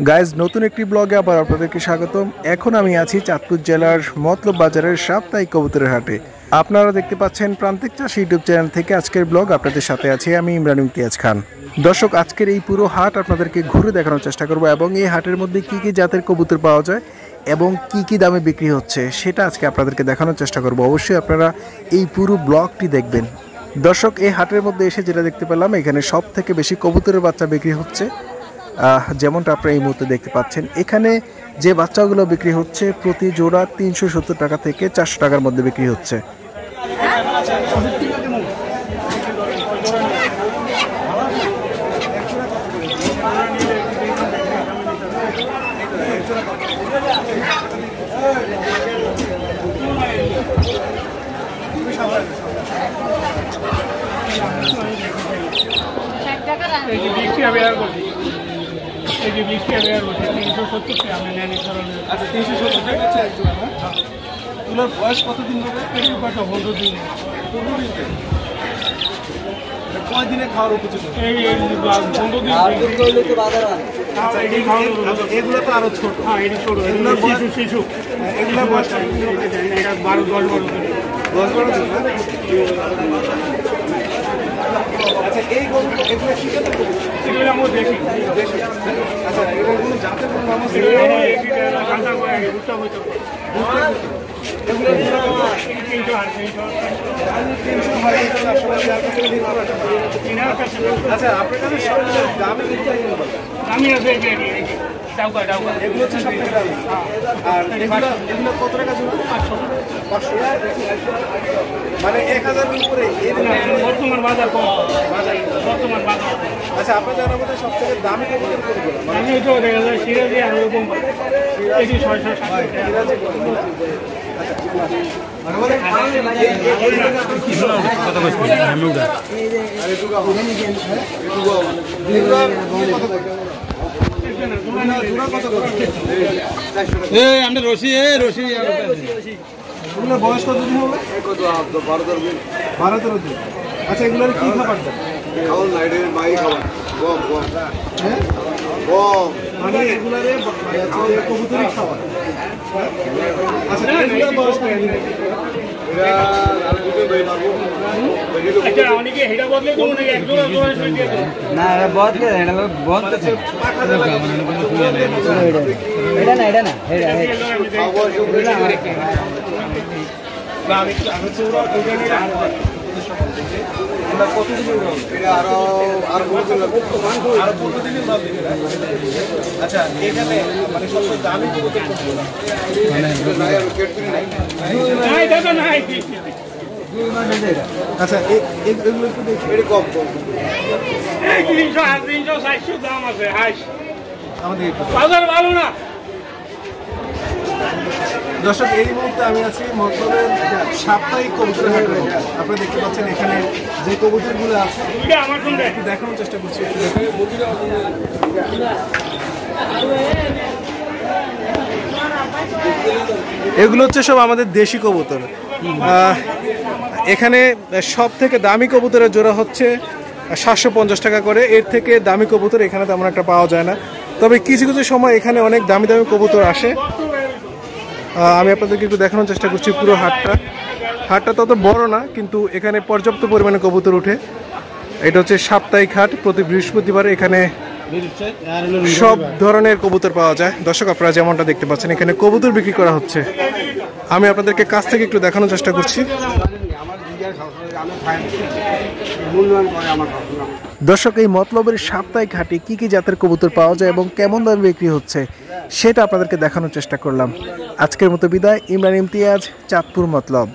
Guys নতুন একটি ব্লগে আবার আপনাদেরকে স্বাগতম। এখন আমি আছি চাঁদপুর জেলার মতলব বাজারের সাপ্তাহিক কবুতরের হাটে। আপনারা দেখতে পাচ্ছেন প্রান্তিক চাষ ইউটিউব চ্যানেল থেকে আজকের ব্লগ আপনাদের সাথে আছি আমি ইমরান ইমতিয়াজ খান। দর্শক, আজকের এই পুরো হাট আপনাদেরকে ঘুরে দেখানোর চেষ্টা করব এবং এই হাটের মধ্যে কি কি জাতের কবুতর পাওয়া যায় এবং কি কি দামে বিক্রি হচ্ছে সেটা আজকে আপনাদেরকে দেখানোর চেষ্টা করব। অবশ্যই আপনারা এই পুরো ব্লগটি দেখবেন। দর্শক, এই হাটের মধ্যে এসে যেটা দেখতে পেলাম, এখানে সব থেকে বেশি কবুতরের বাচ্চা বিক্রি হচ্ছে। যেমনটা আপনারা এই মুহূর্তে দেখতে পাচ্ছেন, এখানে যে বাচ্চাগুলো বিক্রি হচ্ছে প্রতি জোড়া 370 টাকা থেকে 400 টাকার মধ্যে বিক্রি হচ্ছে। বয়স কতদিন হবে? 15 দিন। কয় দিনে খাওয়ার উপযুক্ত? এগুলো তো আরো ছোট। শিশু এগুলোর বয়স 12-10 দিন। আচ্ছা, এই গরু এগুলো কি জাতের গরু? এগুলো আমরা দেখি। আচ্ছা, এগুলো কোনো জাতের কোনো নাম আছে? আচ্ছা, আপনার কাছে সব দামে দামি আছে। এগুলো হচ্ছে সব থেকে দামি। আর এগুলো কত টাকা জন্য? 500। মানে 1000 উপরে বর্তমান বাজার কম। বর্তমান বাজার। আচ্ছা, আপনার জানার মধ্যে সব থেকে দামি কবুতর কোনগুলো? আমি তো দেখা যায় সিরাজি আর এরকম 600 আমরা রশি এগুলোর বয়স কতদিন হবে? 12-13 দিন। আচ্ছা, এগুলোর কি খাবার দেন? খাওয়ার নাইটের বাইরে খাবার গম হ্যাঁ গম, মানে এগুলারে কবুতরি খাবার। আচ্ছা, এগুলোর বয়স কতদিন? আচ্ছা, এখানে মানে সবচেয়ে দামি কবুতর আচ্ছা, এগুলো একটু দেখি। এটা কম 300-400 দাম আছে। আমাদের বাজার ভালো না। দর্শক, এই মুহূর্তে আমি আছি মতলবের সাপ্তাহিক কবুতরের হাটে। আপনারা দেখতে পাচ্ছেন এখানে যে কবুতরগুলো আছে একটু দেখানোর চেষ্টা করছি। এগুলো হচ্ছে সব আমাদের দেশি কবুতর। এখানে সব থেকে দামি কবুতরের জোড়া হচ্ছে 750 টাকা করে। এর থেকে দামি কবুতর এখানে তেমন একটা পাওয়া যায় না, তবে কিছু কিছু সময় এখানে অনেক দামি দামি কবুতর আসে। আমি আপনাদেরকে একটু দেখানোর চেষ্টা করছি পুরো হাটটা তত বড় না, কিন্তু এখানে পর্যাপ্ত পরিমাণে কবুতর ওঠে। এটা হচ্ছে সাপ্তাহিক হাট, প্রতি বৃহস্পতিবার এখানে সব ধরনের কবুতর পাওয়া যায়। দর্শক, আপনারা যেমনটা দেখতে পাচ্ছেন এখানে কবুতর বিক্রি করা হচ্ছে। আমি আপনাদেরকে কাছ থেকে একটু দেখানোর চেষ্টা করছি। দর্শক, এই মতলবের সাপ্তাহিক হাটে কি কি জাতের কবুতর পাওয়া যায় এবং কেমন দামে বিক্রি হচ্ছে সেটা আপনাদেরকে দেখানোর চেষ্টা করলাম। আজকের মতো বিদায়। ইমরান ইমতিয়াজ, চাঁদপুর মতলব।